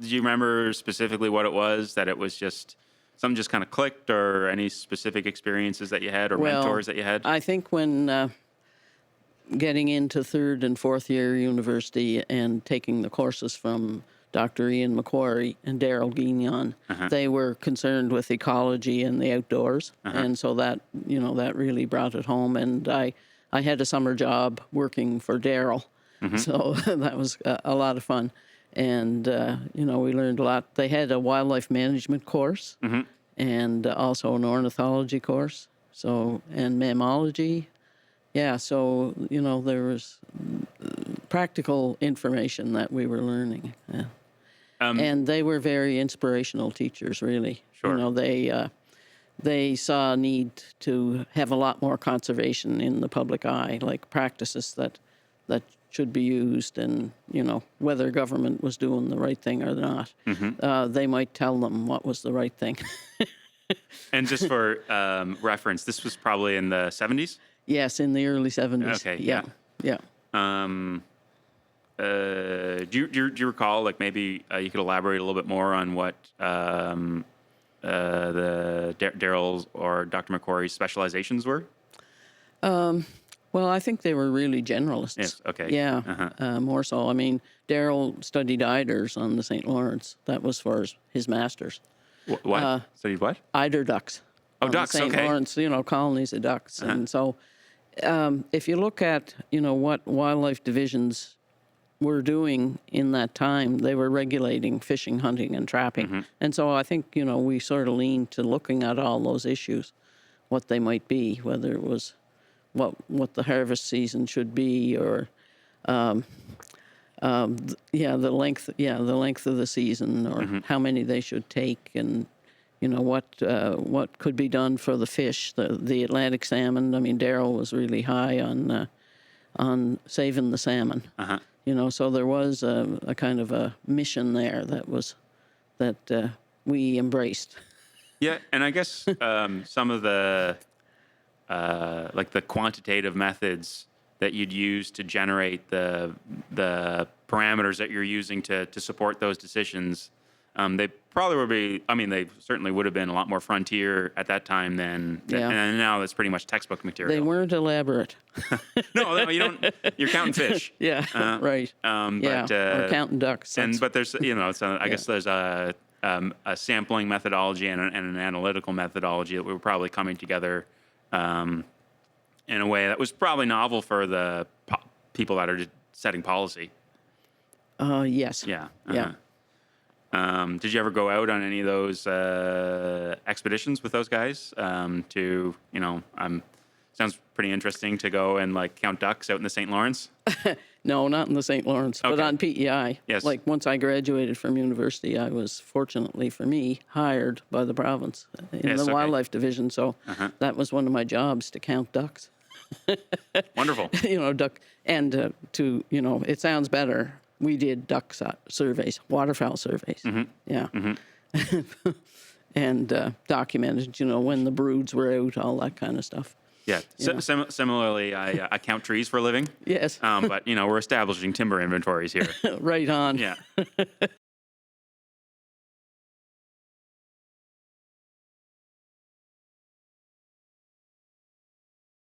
Do you remember specifically what it was, that it was just something just kind of clicked, or any specific experiences that you had or mentors that you had? I think when getting into third and fourth year university and taking the courses from Dr. Ian McQuarrie and Daryl Guignon, they were concerned with ecology and the outdoors. And so that, that really brought it home. And I had a summer job working for Daryl. So that was a lot of fun. And, we learned a lot. They had a wildlife management course and also an ornithology course. So, and mammalogy. Yeah, so, there was practical information that we were learning. Yeah. And they were very inspirational teachers, really. Sure. They saw a need to have a lot more conservation in the public eye, like practices that should be used, and, whether government was doing the right thing or not. They might tell them what was the right thing. And just for reference, this was probably in the 70s? Yes, in the early 70s. Okay, yeah. Do you recall, like, maybe you could elaborate a little bit more on what the Daryl's or Dr. McQuarrie's specializations were? Well, I think they were really generalists. Yes, okay. Yeah, more so. I mean, Daryl studied eiders on the St. Lawrence. That was for his master's. What? Studied what? Eider ducks. Oh, on ducks, the St. okay. Lawrence, colonies of ducks. And so if you look at, what wildlife divisions were doing in that time, they were regulating fishing, hunting, and trapping. And so I think, we sort of leaned to looking at all those issues, what they might be, whether it was what the harvest season should be, or the length of the season, or how many they should take, and what could be done for the fish, the Atlantic salmon. I mean, Daryl was really high on saving the salmon. So there was a kind of a mission there that we embraced. Yeah, and I guess some of the like the quantitative methods that you'd use to generate the parameters that you're using to support those decisions, they probably would be. I mean, they certainly would have been a lot more frontier at that time than and now that's pretty much textbook material. They weren't elaborate. No, you don't. You're counting fish. Right. Or counting ducks. But there's I guess there's a sampling methodology and an analytical methodology that we were probably coming together in a way that was probably novel for the people that are just setting policy. Yes. Yeah. Yeah. Did you ever go out on any of those expeditions with those guys? Sounds pretty interesting to go and like count ducks out in the St. Lawrence. No, not in the St. Lawrence, but on PEI. Yes. Like once I graduated from university, I was, fortunately for me, hired by the province in the wildlife division. So that was one of my jobs, to count ducks. Wonderful. Duck, and it sounds better. We did duck surveys, waterfowl surveys. Yeah. And documented, when the broods were out, all that kind of stuff. Yeah. Similarly, I count trees for a living. Yes. But we're establishing timber inventories here. Right on. Yeah.